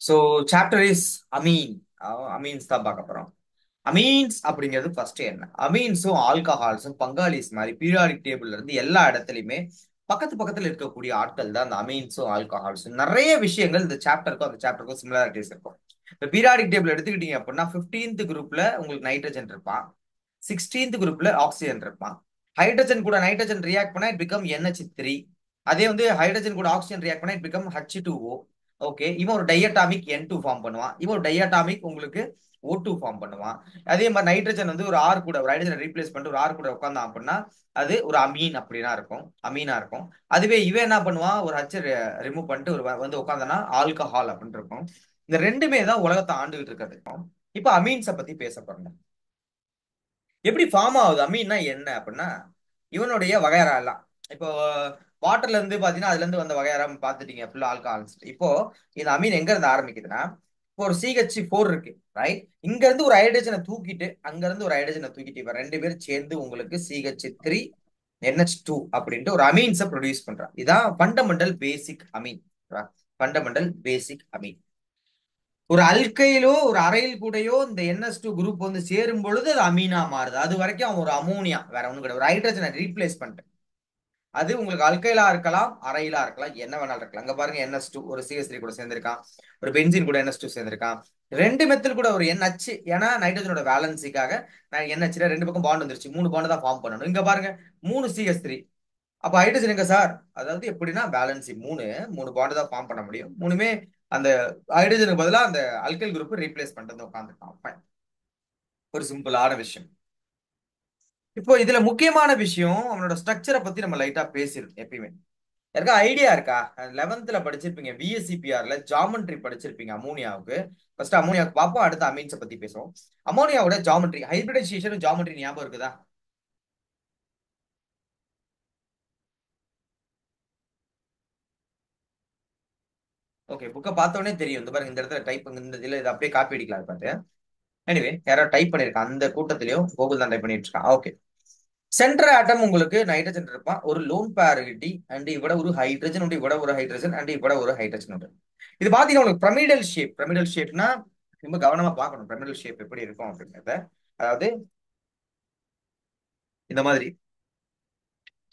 So chapter is amine. Amines தான் பார்க்க போறோம். அமீன்ஸ் அப்படிங்கிறது ஃபர்ஸ்ட் என்ன? அமீன்ஸும் ஆல்கஹால்ஸும் பங்காளிஸ் மாதிரி பீரியாடிக் டேபிள்ல இருந்து எல்லா இடத்துலையுமே பக்கத்து பக்கத்துல இருக்கக்கூடிய ஆட்கள் தான் அந்த அமீன்ஸும் ஆல்கஹால்ஸும். நிறைய விஷயங்கள் இந்த சாப்டருக்கும் அந்த சாப்டருக்கும் சிமிலாரிட்டிஸ் இருக்கும். இப்போ பீரியாடிக் டேபிள் எடுத்துக்கிட்டீங்க அப்படின்னா 15th குரூப்ல உங்களுக்கு நைட்ரஜன் இருப்பான், 16th குரூப்ல ஆக்சிஜன் இருப்பான். ஹைட்ரஜன் கூட நைட்ரஜன் ரியாக்ட் பண்ணா இட் பிகம் NH3. அதே வந்து ஹைட்ரஜன் கூட ஆக்சிஜன் ரியாக்ட் பண்ணா இட் பிகம் H2O. ஓகே, இவன் ஒரு டையட்டாமிக் N2 ஃபார்ம் பண்ணுவான், இவன் ஒரு டையட்டாமிக் உங்களுக்கு O2 ஃபார்ம் பண்ணுவான். அதே மாதிரி நைட்ரஜன் வந்து ஒரு ஆர் கூட ஒரு ஹைட்ரஜனை ரீப்ளேஸ் பண்ணிட்டு ஒரு ஆர் கூட உட்காந்தான் அப்படின்னா அது ஒரு அமீன் அப்படின்னா இருக்கும், அமீனா இருக்கும். அதுவே இவன் என்ன பண்ணுவான், ஒரு ஹச் ரிமூவ் பண்ணிட்டு ஒரு வந்து உட்காந்தானா ஆல்கஹால் அப்படின்னு இருக்கும். இந்த ரெண்டுமே தான் உலகத்தை ஆண்டுகிட்டு இருக்கிறது. இப்ப அமீன்ஸை பத்தி பேச போறேன். எப்படி ஃபார்ம் ஆகுது அமீன்னா என்ன அப்படின்னா இவனுடைய வகையறா எல்லாம். இப்போ வாட்டர்ல இருந்து பாத்தீங்கன்னா அதுல இருந்து வந்த வகையறா பாத்துட்டீங்க ஃபுல்லா ஆல்கஹால்ஸ். இப்போ இந்த அமீன் எங்க இருந்து ஆரம்பிக்குதுன்னா இப்போ ஒரு CH4 இருக்கு, ரைட்? இங்க இருந்து ஒரு ஹைட்ரஜனை தூக்கிட்டு அங்க இருந்து ஒரு ஹைட்ரஜனை தூக்கிட்டு இப்ப ரெண்டு பேரும் சேர்ந்து உங்களுக்கு CH3 NH2 அப்படின்ட்டு ஒரு அமீன்ஸை ப்ரொடியூஸ் பண்றான். இதான் fundamental basic amine. Fundamental basic amine. ஒரு அல்கைலோ ஒரு அரையில் கூடயோ இந்த NH2 குரூப் வந்து சேரும் பொழுது அது அமீனா மாறுது. அது வரைக்கும் அவன் ஒரு அமோனியா, வேற ஒண்ணும் கிடையாது. ஒரு ஹைட்ரஜனை ரீப்ளேஸ் பண்ணிட்டு அது உங்களுக்கு அல்கைலா இருக்கலாம், அரையிலா இருக்கலாம், என்ன வேணாலும் இருக்கலாம். அங்க பாருங்க NH2 ஒரு CH3 கூட சேர்ந்திருக்கான், ஒரு பென்சின் கூட NH2 சேர்ந்திருக்கான், ரெண்டு மெத்தில் கூட ஒரு NH. ஏன்னா நைட்ரஜனோட வேலன்சிக்காக நான் NH ரெண்டு பக்கம் பாண்ட் வந்துருச்சு, மூணு பாண்ட் தான் ஃபார்ம் பண்ணணும். இங்க பாருங்க மூணு CH3. அப்ப ஹைட்ரஜன் எங்க சார்? அதாவது எப்படின்னா பேலன்சி மூணு மூணு பாண்ட் தான் ஃபார்ம் பண்ண முடியும். மூணுமே அந்த ஹைட்ரஜனுக்கு பதிலா அந்த அல்கைல் குரூப் ரீப்ளேஸ் பண்ணிட்டு உட்காந்துருக்கான். ஒரு சிம்பிளான விஷயம். இப்போ இதுல முக்கியமான விஷயம் அவனோட ஸ்ட்ரக்சரை பத்தி நம்ம லைட்டா பேசிடும் எப்பயுமே. யாருக்கா ஐடியா இருக்கா? 11th படிச்சிருப்பீங்க, BSCPRல ஜாமெட்ரி படிச்சிருப்பீங்க அமோனியாவுக்கு. ஃபர்ஸ்ட் அமோனியாவுக்கு பார்ப்போம், அடுத்து அமீன்ஸை பத்தி பேசுவோம். அமோனியாவோட ஜாமெட்ரி, ஹைபிரிடைசேஷன் ஜாமெட்ரி ஞாபகம் இருக்குதா? ஓகே, புக்கை பார்த்தோன்னே தெரியும். இந்த பாருங்க, இந்த இடத்துல டைப் இந்த இதுல இதை அப்படியே காப்பி அடிக்கலாம் பார்த்து. எனிவே யாரோ டைப் பண்ணிருக்கான், அந்த கூட்டத்திலயும் கோகுல் தான் டைப் பண்ணிட்டு இருக்கான். ஓகே, சென்டர் ஆட்டம் உங்களுக்கு நைட்ரஜன் இருப்பான், ஒரு லோன் பேரிட்டி அண்ட் இவட ஒரு ஹைட்ரஜன் உண்டு, இவட ஒரு ஹைட்ரஜன் அண்ட் இவட ஒரு ஹைட்ரஜன் உண்டு. இது பாத்தீங்கன்னா உங்களுக்கு பிரமிடல் ஷேப். பிரமிடல் ஷேப்னா ரொம்ப கவனமா பார்க்கணும் பிரமிடல் ஷேப் எப்படி இருக்கும் அப்படிங்கிறத. அதாவது இந்த மாதிரி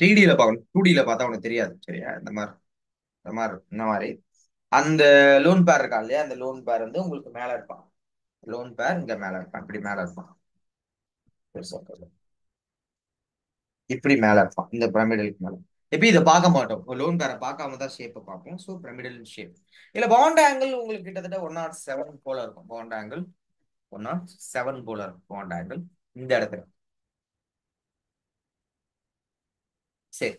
3Dல பார்க்கணும், 2Dல பார்த்தா உனக்கு தெரியாது, சரியா? இந்த மாதிரி அந்த லோன் பேர் இருக்கா இல்லையா, அந்த லோன் பேர் வந்து உங்களுக்கு மேல இருப்பான். லோன் பேர் இங்க மேல இருப்பான், இப்படி மேல இருப்பான். பெருசா இருக்காது. இப்படி மேல இருப்பான் இந்த பிரமிடலுக்கு மேல. எப்படி இதை பார்க்க மாட்டோம், லோன் பேரை பார்க்காம தான் ஷேப்பை பார்ப்போம். So pyramidal shape. இல்ல பாண்ட் ஆங்கிள் உங்களுக்கு கிட்டத்தட்ட 107 போல இருக்கும். பாண்ட் ஆங்கிள் 107 போல இருக்கும் பாண்ட் ஆங்கிள் இந்த இடத்துல. சரி,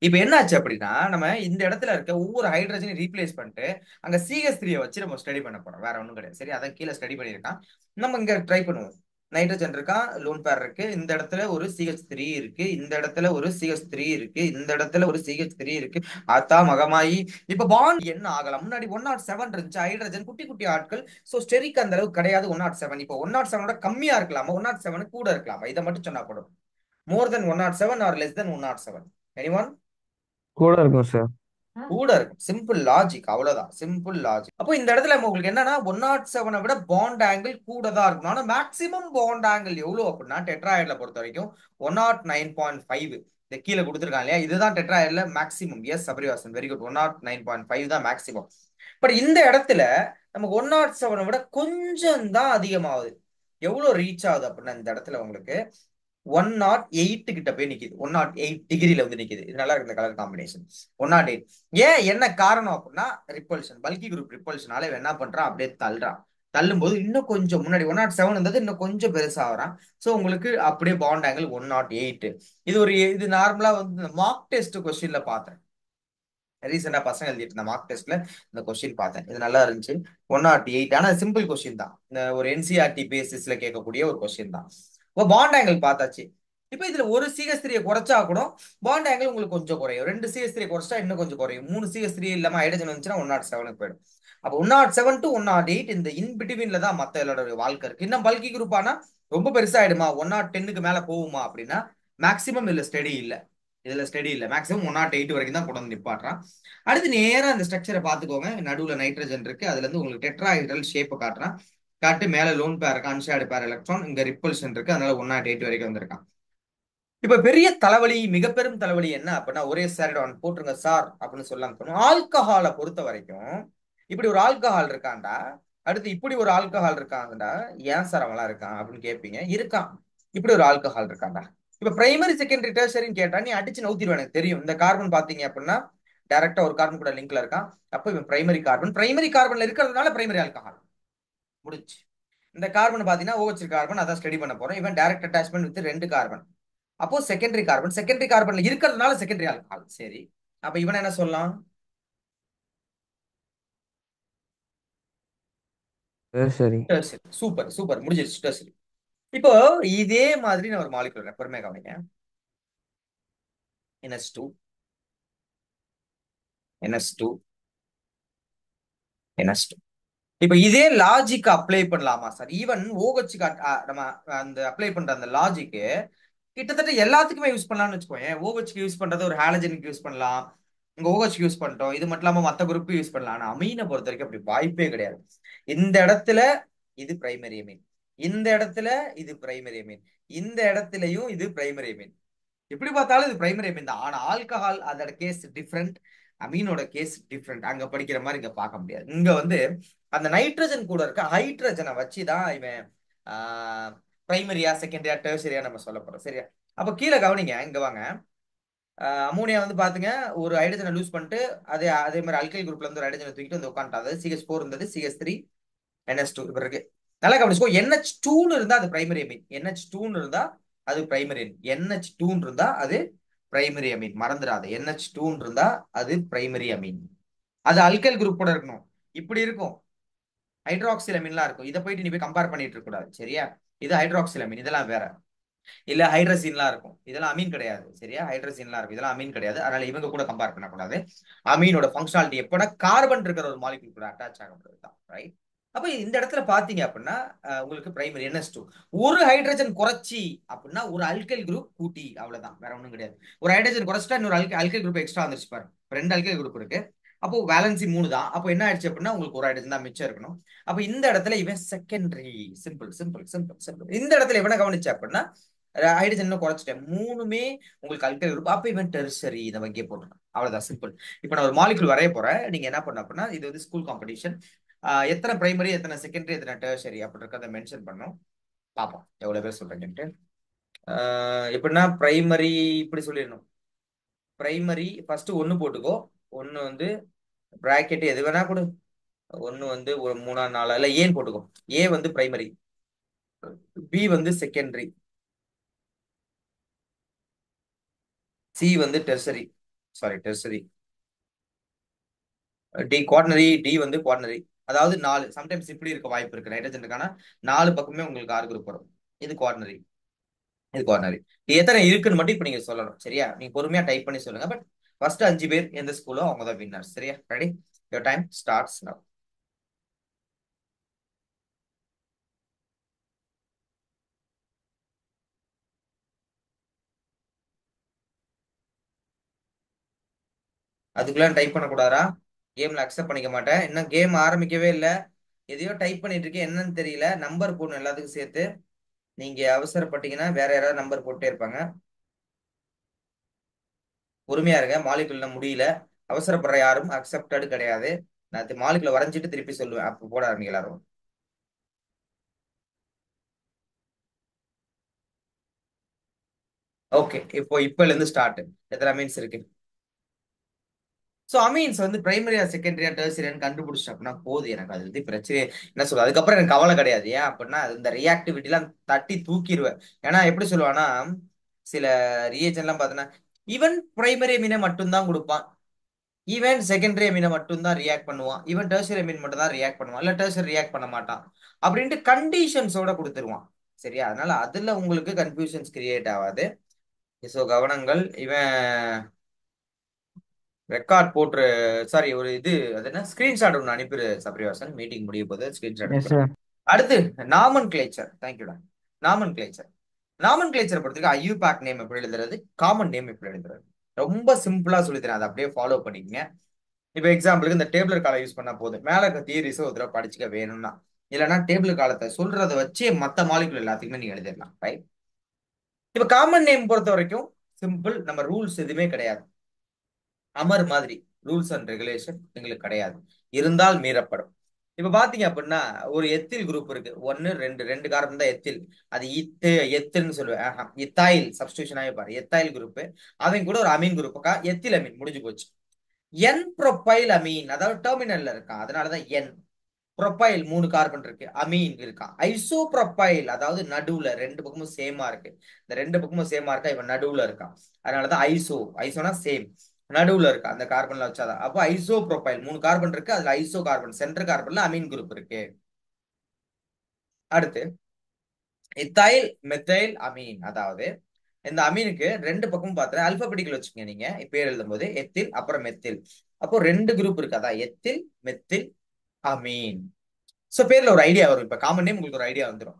இப்ப என்னாச்சு அப்படின்னா நம்ம இந்த இடத்துல இருக்க ஒவ்வொரு ஹைட்ரஜனையும் ரீப்ளேஸ் பண்ணிட்டு அங்க CH3 வச்சு நம்ம ஸ்டடி பண்ண போறோம், வேற ஒண்ணும் கிடையாது. சரி, அதான் கீழே ஸ்டடி பண்ணியிருக்கான், நம்ம இங்க ட்ரை பண்ணுவோம். நைட்ரஜன் இருக்கான், லோன் பேர் இருக்கு, இந்த இடத்துல ஒரு CH3 இருக்கு, இந்த இடத்துல ஒரு CH3 இருக்கு, இந்த இடத்துல ஒரு CH3 இருக்கு. ஆத்தா மகமாயி. இப்ப பாண்ட் என்ன ஆகலாம்? முன்னாடி 107 இருந்துச்சு, ஹைட்ரஜன் குட்டி குட்டி ஆட்கள். சோ ஸ்டெரிக் அந்த அளவுக்கு கிடையாது 107. இப்போ 107 கம்மியா இருக்கலாமா, 107 கூட இருக்கலாமா? இதை மட்டும் சொன்னா போடும். மோர் தென் 107 ஆர் லெஸ் தென் 107? எனிஒன்? கூட இருக்கும் சார். கூட இருக்கும். சிம்பிள் லாஜிக், அவ்வளவுதான், சிம்பிள் லாஜிக். அப்போ இந்த இடத்துல உங்களுக்கு என்னன்னா 107 விட பாண்ட் ஆங்கிள் கூட தான் இருக்கும். ஆனா மேக்ஸிமம் பாண்ட் ஆங்கிள் எவ்வளவு அப்படின்னா டெட்ராய்டுல பொறுத்த வரைக்கும் 109.5. இந்த கீழே கொடுத்துருக்காங்க இல்லையா, இதுதான் டெட்ராய்டுல maximum. Yes Sabarivasan, very good. 109.5 தான் மேக்ஸிமம். பட் இந்த இடத்துல நமக்கு 107 விட கொஞ்சம் தான் அதிகமாகுது. எவ்வளவு ரீச் ஆகுது அப்படின்னா இந்த இடத்துல உங்களுக்கு 108 கிட்ட போய் நிக்குது. 108 டிகிரில வந்து நிக்குது. இது நல்லா இருக்கு இந்த கலர் காம்பினேஷன். 108. ஏன், என்ன காரணம் அப்படின்னா ரிப்பல்ஷன், பல்கி குரூப் ரிப்பல்ஷனால இவன் என்ன பண்றான், அப்படியே தள்ளுறான். தள்ளும் போது இன்னும் கொஞ்சம் முன்னாடி 107 இருந்தது, இன்னும் கொஞ்சம் பெருசா வரான். ஸோ உங்களுக்கு அப்படியே பாண்ட் ஆங்கிள் 108. இது நார்மலா வந்து மார்க் டெஸ்ட் கொஸ்டின்ல பார்த்தேன். ரீசெண்டா பசங்க எழுதிட்டு இருந்த மார்க் டெஸ்ட்ல இந்த கொஸ்டின் பார்த்தேன், இது நல்லா இருந்துச்சு. 108. ஆனா சிம்பிள் கொஸ்டின் தான், இந்த ஒரு NCERT பேசிஸ்ல கேட்கக்கூடிய ஒரு கொஸ்டின் தான். இப்போ பாண்ட் ஆங்கிள் பார்த்தாச்சு. இப்போ இதுல ஒரு CH3 குறைச்சா கூட பாண்ட் ஆங்கிள் உங்களுக்கு கொஞ்சம் குறையும், ரெண்டு CH3 குறைச்சா இன்னும் கொஞ்சம் குறையும், மூணு CH3 இல்லாம ஹைட்ரஜன் வந்துச்சுன்னா 107க்கு போயிடும். அப்போ 107 to 108 இந்த இன் பிட்வீன்ல தான் மத்த எல்லாரோட வாழ்க்கை இருக்கு. இன்னும் பல்கி குரூப் ஆனா ரொம்ப பெருசாயிடுமா, 110க்கு மேல போகுமா அப்படின்னா மேக்சிமம் இல்ல, ஸ்டடி இல்ல. இதுல ஸ்டடி இல்ல, மேக்ஸிமம் 108 வரைக்கும் தான் கொண்டு வந்து நிப்பாட்டுறான். அடுத்து நேரா அந்த ஸ்ட்ரக்சரை பார்த்துக்கோங்க. நடுவுல நைட்ரஜன் இருக்கு, அதுல இருந்து உங்களுக்கு டெட்ராஹைட்ரல் ஷேப்பை காட்டுறான். காட்டு மேல லோன் பேர் இருக்கு, அன்ஷேர்டு பேர் எலக்ட்ரான், இங்க ரிப்பல்ஷன் இருக்கு, அதனால 108 வரைக்கும் வந்திருக்கான். இப்ப பெரிய தலைவலி, மிக பெரும் தலைவலி என்ன அப்படின்னா, ஒரே சாரிடான் போட்டுருங்க சார் அப்படின்னு சொல்லாம தோணும். ஆல்கஹாலை பொறுத்த வரைக்கும் இப்படி ஒரு ஆல்கஹால் இருக்கான்டா, அடுத்து இப்படி ஒரு ஆல்கஹால் இருக்காங்கடா, ஏன் சார் அவன்லாம் இருக்கான் அப்படின்னு கேட்பீங்க. இருக்கான், இப்படி ஒரு ஆல்கஹால் இருக்கான்டா. இப்ப பிரைமரி செகண்டரி டெர்ஷரின்னு கேட்டா நீ அடிச்சு நவுத்திடுவேன், எனக்கு தெரியும். இந்த கார்பன் பாத்தீங்க அப்படின்னா டைரக்டா ஒரு கார்பன் கூட லிங்க்ல இருக்கான். அப்ப இவன் பிரைமரி கார்பன், பிரைமரி கார்பன்ல இருக்கிறதுனால பிரைமரி ஆல்கஹால் முடிச்சு. இந்த கார்பன் பாத்தீங்கன்னா OH கார்பன், அதான் ஸ்டடி பண்ண போறோம். இவன் டைரக்ட் அட்டாச்மெண்ட் வித் 2 கார்பன், அப்போ செகண்டரி கார்பன், செகண்டரி கார்பன்ல இருக்கிறதுனால செகண்டரி ஆல்கஹால். சரி, அப்ப இவன் என்ன சொல்லலாம்? சரி. டெர்சரி. சூப்பர் சூப்பர், முடிஞ்சிருச்சு டெர்சரி. இப்போ இதே மாதிரி நான் ஒரு மாலிகுல் பொறுமையா கவனிங்க. NH2, NH2, NH2. இப்ப இதே லாஜிக் அப்ளை பண்ணலாமா சார்? ஈவன் OH நம்ம அந்த அப்ளை பண்ற அந்த லாஜிக் கிட்டத்தட்ட எல்லாத்துக்குமே யூஸ் பண்ணலாம்னு வச்சுக்கோங்க. OH யூஸ் பண்றது ஒரு ஹாலஜனுக்கு யூஸ் பண்ணலாம். இங்க OH யூஸ் பண்ணிட்டோம், இது மட்டும் இல்லாம மத்த குரூப் யூஸ் பண்ணலாம். ஆனா அமீனை பொறுத்த வரைக்கும் அப்படி வாய்ப்பே கிடையாது. இந்த இடத்துல இது பிரைமரி அமீன், இந்த இடத்துல இது பிரைமரி அமீன், இந்த இடத்துலயும் இது பிரைமரி அமீன். எப்படி பார்த்தாலும் இது பிரைமரி அமீன் தான். ஆனா ஆல்கஹால் அதோட கேஸ் டிஃப்ரெண்ட், அமீனோட கேஸ் டிஃப்ரெண்ட். அங்க படிக்கிற மாதிரி இங்க பார்க்க முடியாது. இங்க வந்து அந்த நைட்ரஜன் கூட இருக்க ஹைட்ரஜனை வச்சுதான் இவன் பிரைமரியா செகண்டரியா டெர்சரியா நம்ம சொல்ல போறோம். சரியா? அப்ப கீழே கவனிங்க, இங்க வாங்க. அமோனியா வந்து பாத்துங்க, ஒரு ஹைட்ரஜனை லூஸ் பண்ணிட்டு அதே அதே மாதிரி அல்கைல் குரூப்ல இருந்து ஒரு ஹைட்ரஜனை தூக்கிட்டு வந்து உட்காந்துட்டாது. CH4 இருந்தது, CH3, NH2 இப்ப இருக்கு. நல்லா கவனிச்சுக்கோ. NH2ன்னு இருந்தா அது பிரைமரி அமீன், NH2ன்னு இருந்தா அது பிரைமரி அமீன், NH2ன்னு இருந்தா அது பிரைமரி அமீன். மறந்துடாது, NH2ன்னு இருந்தா அது பிரைமரி அமீன். அது அல்கைல் குரூப் கூட இருக்கணும். இப்படி இருக்கும், ஹைட்ராக்சில் அமீன்லாம் இருக்கும். இதை போயிட்டு நீ போய் கம்பேர் பண்ணிட்டு இருக்க கூடாது. சரியா? இது ஹைட்ராக்சில் அமீன், இதெல்லாம் வேற. இல்ல ஹைட்ரசின்லாம் இருக்கும், இதெல்லாம் அமீன் கிடையாது. சரியா? ஹைட்ரசின்லாம் இருக்கும், இதெல்லாம் அமீன் கிடையாது. அதனால இவங்க கூட கம்பேர் பண்ணக்கூடாது. அமீனோட ஃபங்க்ஷனாலிட்டி எப்போனா கார்பன் இருக்கிற ஒரு மாலிகுல் கூட அட்டாச் ஆகப்படுறது தான். ரைட்? அப்ப இந்த இடத்துல பாத்தீங்க அப்படின்னா உங்களுக்கு பிரைமரி NH2, ஒரு ஹைட்ரஜன் குறைச்சி அப்படின்னா ஒரு அல்கைல் குரூப் கூட்டி, அவ்வளவுதான், வேற ஒண்ணும் கிடையாது. ஒரு ஹைட்ரஜன் குறைச்சிட்டா இன்னொரு அல்கைல் குரூப் எக்ஸ்ட்ரா வந்துருச்சு பாரு. ரெண்டு அல்கைல் குரூப் இருக்கு, அப்போ வேலன்சி 3 தான். அப்போ என்ன ஆயிடுச்சு அப்படின்னா உங்களுக்கு ஒரு ஹைட்ரஜன் தான் மிச்சம் இருக்கணும். அப்ப இந்த இடத்துல இவன் secondary. Simple simple simple simple. இந்த இடத்துல இவனை கவனிச்சு அப்படின்னா ஹைட்ரஜன் இன்னும் குறைச்சிட்டேன், மூணுமே உங்களுக்கு அல்கைல் குரூப். அப்ப இவன் டெர்சரி, இதை வங்கே போட்டுருக்கான். அவ்வளவுதான், சிம்பிள். இப்ப நான் ஒரு மாலிகுல் வரைய போறேன். நீங்க என்ன பண்ண அப்படின்னா, இது வந்து ஸ்கூல் காம்படிஷன், எத்தனை பிரைமரி எத்தனை செகண்டரி எத்தனை டெர்சரி அப்படி இருக்கிறத மென்ஷன் பண்ணோம். பார்ப்போம் எவ்வளவு பேர் சொல்றீங்கன்ட்டு. எப்படின்னா பிரைமரி இப்படி சொல்லிடணும். பிரைமரி ஃபர்ஸ்ட் ஒன்னு போட்டுக்கோ. ஒன்னு வந்து பிராக்கெட் எது வேணா கொடு. ஒன்னு வந்து ஒரு 3 4 இல்ல ஏன்னு போட்டுக்கோ. ஏ வந்து பிரைமரி, பி வந்து செகண்டரி, சி வந்து tertiary, sorry tertiary, D quaternary, D வந்து குவார்டனரி. அதாவது 4, சம்டைம்ஸ் இப்படி இருக்க வாய்ப்பு இருக்கு. நைட்ரஜனுக்கான 4 பக்கமே உங்களுக்கு ஆறு குரூப் வரும். இது குவார்டனரி, இது குவார்டனரி. இது எத்தனை இருக்குன்னு மட்டும் இப்ப நீங்க சொல்லணும். சரியா? நீங்க பொறுமையா டைப் பண்ணி சொல்லுங்க. பட் ஃபர்ஸ்ட் 5 பேர் எந்த ஸ்கூலோ அவங்க தான் வின்னர்ஸ். சரியா? Ready? Your time starts now. அதுக்குள்ள டைப் பண்ணக்கூடாதா? கேம்ல அக்செப்ட் பண்ணிக்க மாட்டேன். இன்னும் கேம் ஆரம்பிக்கவே இல்லை. எதையோ டைப் பண்ணிட்டு இருக்கேன், என்னன்னு தெரியல. நம்பர் போடணும் எல்லாத்துக்கும் சேர்த்து. நீங்க அவசரப்பட்டீங்கன்னா வேற யாராவது நம்பர் போட்டே இருப்பாங்க. பொறுமையா இருங்க, மாலிகுல்ல முடியல. அவசரப்படுற யாரும் அக்செப்டடு கிடையாது. நான் மாலிகுல வரைஞ்சிட்டு திருப்பி சொல்லுவேன், அப்ப போட ஆரம்பிங்க எல்லாரும். ஓகே, இப்பல இருந்து ஸ்டார்ட். எத்தனை மீன்ஸ் இருக்கு? ஸோ அமீன்ஸ் வந்து பிரைமரியா செகண்டரியா டெர்சரியான்னு கண்டுபிடிச்சிட்டேன் அப்படின்னா போதும், எனக்கு அது வந்து பிரச்சனை. என்ன சொல்றது, அதுக்கப்புறம் எனக்கு கவலை கிடையாது. ஏன் அப்படின்னா இந்த ரியாக்டிவிட்டிலாம் தட்டி தூக்கிடுவேன். ஏன்னா எப்படி சொல்லுவான்னா, சில ரியேஜன்லாம் பார்த்தோன்னா ஈவன் பிரைமரி அமீனை மட்டும்தான் கொடுப்பான், ஈவன் செகண்டரி அமீனை மட்டும்தான் ரியாக்ட் பண்ணுவான், ஈவன் டெர்சரி அமீன் மட்டும் தான் ரியாக்ட் பண்ணுவான், இல்ல டெர்சரி ரியாக்ட் பண்ண மாட்டான் அப்படின்ட்டு கண்டிஷன்ஸோட கொடுத்துருவான். சரியா? அதனால அதுல உங்களுக்கு கன்ஃபியூஷன்ஸ் கிரியேட் ஆகாது. ஸோ கவனங்கள். இவன் ரெக்கார்ட் போட்டு, சாரி ஒரு இது அது என்ன ஸ்கிரீன்ஷாட் ஒன்று அனுப்பிடு சப்ரிவாசன், மீட்டிங் முடிய போது ஸ்கிரீன்ஷாட் எஸ் அனுப்பிடு. சார். அடுத்து நாமன் கிளேச்சர். தேங்க்யூடா. நாமன் கிளேச்சர். நாமன் கிளேச்சர் பொறுத்தவரைக்கும் ஐயூ பேக் நேம் எப்படி எழுதுறது, காமன் நேம் எப்படி எழுதுறது? ரொம்ப சிம்பிளா சொல்லித்தரேன், அதை அப்படியே ஃபாலோ பண்ணிக்கங்க. இப்போ எக்ஸாம்பிளுக்கு இந்த டேபிளர் காலை யூஸ் பண்ணா போதும், மேல இருக்க தியரிஸை ஒரு தடவை படிச்சுக்க வேணும்னா. இல்லைன்னா டேபிள் காலத்தை சொல்றதை வச்சு மற்ற மாலிகுல் எல்லாத்துக்குமே நீங்க எழுதிடலாம், ரைட்? இப்போ காமன் நேம் பொறுத்த வரைக்கும் சிம்பிள், நம்ம ரூல்ஸ் எதுவுமே கிடையாது. அமர் மாதிரி ரூல்ஸ் அண்ட் ரெகுலேஷன் எங்களுக்கு கிடையாது, இருந்தால் மீறப்படும். இப்ப பாத்தீங்க அப்படின்னா ஒரு எத்தில் குரூப் இருக்கு, ஒன்னு ரெண்டு ரெண்டு கார்பன் தான் எத்தில். அது எத்துன்னு சொல்லுவேன். இத்தாயில் சப்ஸ்டியூஷன் ஆகி பாரு, எத்தாயில் குரூப். அவங்க கூட ஒரு அமீன் குரூப், எத்தில் அமீன் முடிஞ்சு போச்சு. என் ப்ரொபைல் அமீன், அதாவது டெர்மினல்ல இருக்கான், அதனாலதான் என். ப்ரொபைல் 3 கார்பன் இருக்கு, அமீன் இருக்கான். ஐசோ ப்ரொபைல் அதாவது நடுவுல ரெண்டு பக்கமும் சேமா இருக்கு, இந்த ரெண்டு பக்கமும் சேமா இருக்கா, இவன் நடுவுல இருக்கான். அதனாலதான் ஐசோ. ஐசோனா சேம், நடுவுல இருக்கு அந்த கார்பன்ல வச்சாதான். அப்போ ஐசோ ப்ரொபைல் 3 கார்பன் இருக்கு, அதுல ஐசோ கார்பன் சென்டர் கார்பன்ல அமீன் குரூப் இருக்கு. அடுத்து இத்தாயில் மெத்தைல் அமீன், அதாவது இந்த அமீனுக்கு ரெண்டு பக்கமும் பார்த்தா அல்பாபெட்டிக்கல் வச்சுக்கோங்க நீங்க பேர் எழுதும் போது, எத்தில் அப்புறம் மெத்தில். அப்போ ரெண்டு குரூப் இருக்கு, அதான் எத்தில் மெத்தில் அமீன். சோ பேர்ல ஒரு ஐடியா வரும், இப்ப காமன் நேம் உங்களுக்கு ஒரு ஐடியா வந்துடும்.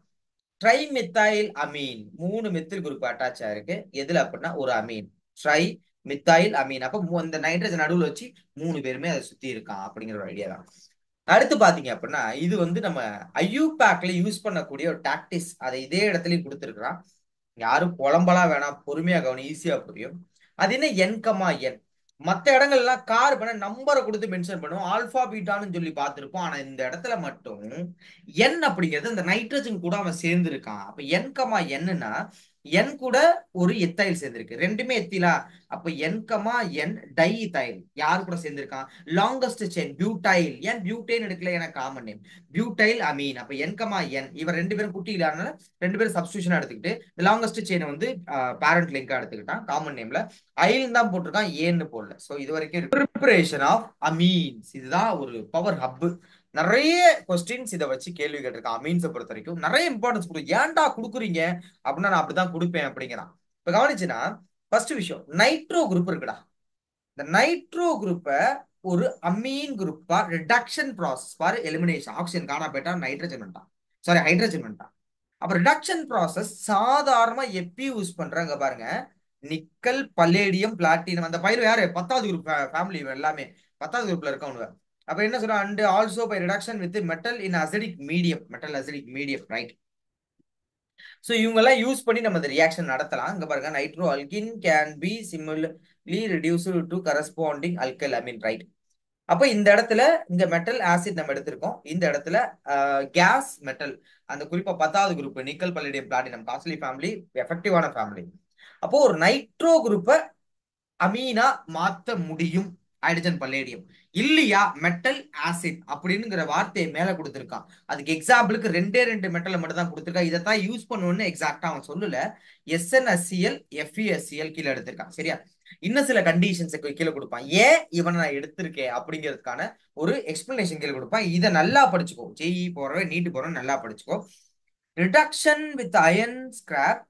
Trimethyl amine, 3 methyl group attach ஆயிருக்கு எதுல அப்படின்னா ஒரு அமீன். ட்ரை மித்தைல் அமீன், அப்ப இந்த நைட்ரஜன் நடுவில் வச்சு 3 பேருமே அதை சுத்தி இருக்கான் அப்படிங்கிற ஒரு ஐடியா தான். அடுத்து பாத்தீங்க அப்படின்னா இது வந்து நம்ம ஐயூபேக்ல யூஸ் பண்ணக்கூடிய ஒரு டாக்டிஸ், அதை இதே இடத்துலயும் கொடுத்துருக்கான். யாரும் குழம்பலா வேணாம், பொறுமையா கவனி, ஈஸியா புரியும். அது என்ன என் கமா என். மற்ற இடங்கள்லாம் கார்பனை நம்பரை கொடுத்து மென்ஷன் பண்ணுவோம், ஆல்பா பீட்டான்னு சொல்லி பார்த்திருப்போம். ஆனா இந்த இடத்துல மட்டும் என் அப்படிங்கிறது இந்த நைட்ரஜன் கூட அவன் சேர்ந்திருக்கான். அப்ப என் கமா என்னன்னா என் கூட ஒரு எத்தைல் சேர்ந்திருக்கு, ரெண்டுமே எத்திலா. அப்ப என் கமா என் டை இத்தைல் யார் கூட சேர்ந்திருக்கான், லாங்கஸ்ட் செயின் பியூட்டைல். ஏன் பியூட்டைன் எடுக்கல, எனக்கு காமன் நேம் பியூட்டைல் அமீன். அப்ப என் கமா என், இவர் ரெண்டு பேரும் குட்டி இல்லாதனால ரெண்டு பேரும் சப்ஸ்டியூஷன் எடுத்துக்கிட்டு லாங்கஸ்ட் செயினை வந்து பேரண்ட் லிங்கா எடுத்துக்கிட்டான். காமன் நேம்ல ஐல் தான் போட்டிருக்கான், ஏன்னு போடல. சோ இது வரைக்கும் ப்ரிப்பரேஷன் ஆஃப் அமீன்ஸ், இதுதான் ஒரு பவர் ஹப். நிறைய கொஸ்டின்ஸ் இதை வச்சு கேள்வி கேட்டிருக்கான். அமீன்ஸை பொறுத்த வரைக்கும் நிறைய இம்பார்ட்டன்ஸ் கொடு, ஏன்டா கொடுக்குறீங்க அப்படின்னா நான் அப்படிதான் கொடுப்பேன் அப்படிங்கிறான். இப்ப கவனிச்சுன்னா ஃபர்ஸ்ட் விஷயம், நைட்ரோ குரூப் இருக்குடா. இந்த நைட்ரோ குரூப்பை ஒரு அமீன் குரூப்பா ரிடக்ஷன் ப்ராசஸ் பாரு, எலிமினேஷன், ஆக்சிஜன் காணா போயிட்டா நைட்ரஜன் வந்துட்டான், சாரி ஹைட்ரஜன் வந்துட்டான். அப்ப ரிடக்ஷன் ப்ராசஸ் சாதாரணமா எப்படி யூஸ் பண்றாங்க பாருங்க, நிக்கல் பல்லேடியம் பிளாட்டினம். அந்த பயிர் யாரு, 10வது குரூப் ஃபேமிலி எல்லாமே 10வது குரூப்ல இருக்கவங்க. அப்ப என்ன சொல்றான், and also by reduction with metal in acidic medium, metal acidic medium, right? So இவங்க எல்லாம் யூஸ் பண்ணி நம்ம இந்த ரியாக்ஷன் நடத்தலாம். இங்க பாருங்க, nitro alkane can be similarly reduced to corresponding alkyl amine, right? அப்ப இந்த இடத்துல இங்க மெட்டல் ஆசிட் நம்ம எடுத்திருக்கோம், இந்த இடத்துல கேஸ் மெட்டல், அந்த குறிப்பா 10வது group nickel palladium platinum costly family, எஃபெக்டிவான ஃபேமிலி. அப்போ ஒரு நைட்ரோ குரூப்பை அமீனா மாத்த முடியும் ஹைட்ரஜன் பல்லேடியம், இல்லையா மெட்டல் ஆசிட் அப்படிங்கிற வார்த்தையை மேல கொடுத்திருக்கான். அதுக்கு எக்ஸாம்பிளுக்கு ரெண்டே ரெண்டு மெட்டலை மட்டும் தான் கொடுத்திருக்கான், இதைத்தான் யூஸ் பண்ணுவோம்னு எக்ஸாக்டா அவன் சொல்லல. SnHCl FeSCl கீழே எடுத்திருக்கான், சரியா? இன்னும் சில கண்டிஷன்ஸ் கீழே கொடுப்பான், ஏன் இவனை நான் எடுத்திருக்கேன் அப்படிங்கிறதுக்கான ஒரு எக்ஸ்பிளனேஷன் கீழே கொடுப்பான். இதை நல்லா படிச்சுக்கோ, ஜெஇ போறவ நீட்டு போறவன் நல்லா படிச்சுக்கோ. Reduction with iron scrap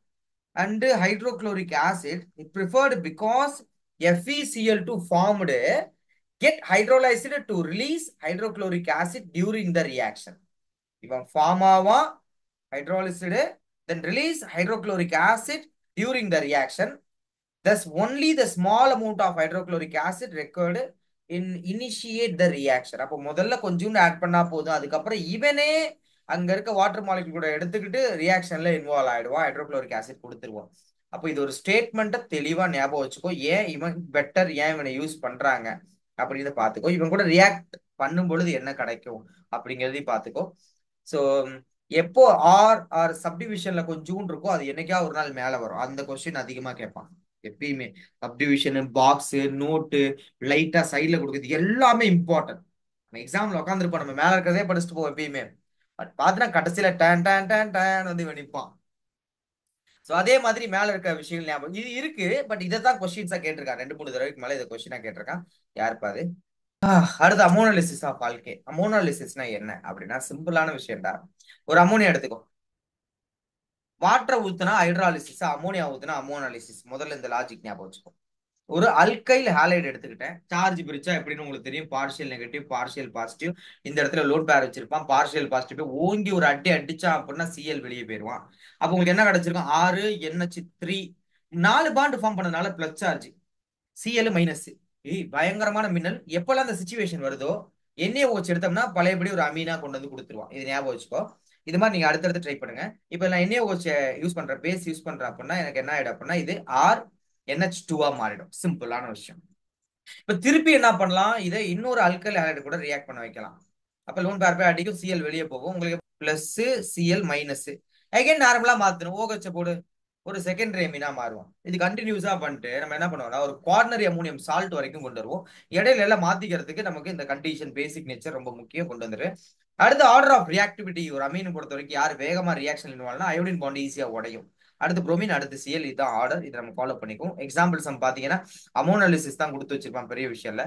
and hydrochloric acid is preferred because FeCl2 formed get hydrolyzed to release hydrochloric acid during the reaction. இவன் ஃபார்ம் ஆவான், hydrolyzed, then release hydrochloric acid during the reaction. Thus only the small amount of hydrochloric acid required in initiate the reaction. அப்போ முதல்ல கொஞ்சம் add பண்ணா போதும், அதுக்கப்புறம் இவனே அங்க இருக்க வாட்டர் மாலிகுல் கூட எடுத்துக்கிட்டு ரியாக்ஷன்ல இன்வால்வ் ஆயிடுவான், ஹைட்ரோக்ளோரிக் ஆசிட் கொடுத்துருவான். அப்போ இது ஒரு ஸ்டேட்மெண்ட்டை தெளிவா ஞாபகம் வச்சுக்கோ, ஏன் இவன் பெட்டர், ஏன் இவனை யூஸ் பண்றாங்க அப்படின்னு பாத்துக்கோ, இவன் கூட ரியாக்ட் பண்ணும் பொழுது என்ன கிடைக்கும் அப்படிங்கிறதையும் பாத்துக்கோ. ஸோ எப்போ ஆர் ஆர் சப்டிவிஷன்ல கொஞ்சம் இருக்கோ அது என்னைக்கா ஒரு நாள் மேல வரும், அந்த கொஸ்டின் அதிகமா கேட்பாங்க எப்பயுமே. சப்டிவிஷன், பாக்ஸ், நோட்டு, லைட்டா சைட்ல கொடுக்குறது எல்லாமே இம்பார்ட்டன்ட். நம்ம எக்ஸாம்ல உட்காந்துருப்போம், நம்ம மேல இருக்கிறதே படிச்சுட்டு போவோம் எப்பயுமே, பட் பாத்தீங்கன்னா கடைசியில டேன் டேன் டேன் டேன் வந்து நிற்பான். சோ அதே மாதிரி மேல இருக்க விஷயங்கள் ஞாபகம் இது இருக்கு, பட் இதை தான் கொஸ்டின்ஸா கேட்டிருக்கான், 2 3 தடவைக்கு மேல இதை கொஸ்டினா கேட்டிருக்கான். யாருப்பா அது? அடுத்து அமோனாலிசிஸ் ஆஃப் ஆல்கே. அமோனாலிசிஸ்னா என்ன அப்படின்னா சிம்பிளான விஷயம்டா. ஒரு அமோனியா எடுத்துக்கோ, வாட்டரை ஊத்துனா ஹைட்ராலிசிஸ், அமோனியா ஊத்துனா அமோனாலிசிஸ். முதல்ல இந்த லாஜிக் ஞாபகம் வச்சுக்கோ. ஒரு அல்கைல் ஹாலைடு எடுத்துக்கிட்டேன், சார்ஜ் பிரிச்சா எப்படின்னு உங்களுக்கு தெரியும், பார்ஷியல் நெகட்டிவ் பார்ஷியல் பாசிட்டிவ். இந்த இடத்துல லோட் பேர் வச்சிருப்பான், பார்ஷியல் பாசிட்டிவ் ஓங்கி ஒரு அடி அடிச்சா அப்படின்னா Cl வெளியே போயிருவான். அப்போ உங்களுக்கு என்ன கிடைச்சிருக்கும், 6 NH3, 4 பாண்ட் ஃபார்ம் பண்ணதுனால பிளஸ் சார்ஜ். CL minus. பயங்கரமான மின்னல். எப்பெல்லாம் அந்த சுச்சுவேஷன் வருதோ NaOH எடுத்தோம்னா பழையபடி ஒரு அமீனா கொண்டு வந்து கொடுத்துருவான். இது ஞாபகம் வச்சுக்கோ. இது மாதிரி நீங்க அடுத்தடுத்து ட்ரை பண்ணுங்க. இப்போ நான் NaOH யூஸ் பண்றேன், பேஸ் யூஸ் பண்றேன் அப்படின்னா எனக்கு என்ன ஆயிடும் அப்படின்னா இது RNH2 மாறிடும். சிம்பிளான விஷயம். இப்ப திருப்பி என்ன பண்ணலாம், இதை இன்னொரு அல்கைல் ஹைலைட் கூட ரியாக்ட் பண்ண வைக்கலாம். அப்ப லோன் பேர் போய் அடிக்கும், சிஎல் வெளியே போகும், உங்களுக்கு பிளஸ் சிஎல் மைனஸ். அகைன் நார்மலா மாத்தணும், OH போடு, ஒரு செகண்டரி அமீனா மாறுவோம். இது கண்டினியூஸா பண்ணிட்டு நம்ம என்ன பண்ணுவோம்னா ஒரு குவார்னரி அமோனியம் சால்ட் வரைக்கும் கொண்டு வருவோம். இடையில எல்லாம் மாத்திக்கிறதுக்கு நமக்கு இந்த கண்டிஷன் பேசிக் நேச்சர் ரொம்ப முக்கியம், கொண்டு வந்துரு. அடுத்து ஆர்டர் ஆஃப் ரியாக்டிவிட்டி, ஒரு அமீனை பொறுத்த வரைக்கும் யார் வேகமா ரியாக்ஷன் இன்வால்வ்னா அயோடின் பாண்ட் ஈஸியா உடையும். அடுத்து புரோமின், அடுத்து சிஎல். இதுதான் ஆர்டர். இதை நம்ம ஃபாலோ பண்ணிக்கும். எக்ஸாம்பிள்ஸ் நம்ம பாத்தீங்கன்னா அமோனாலிசிஸ் தான் கொடுத்து வச்சிருப்பான், பெரிய விஷயம் இல்ல.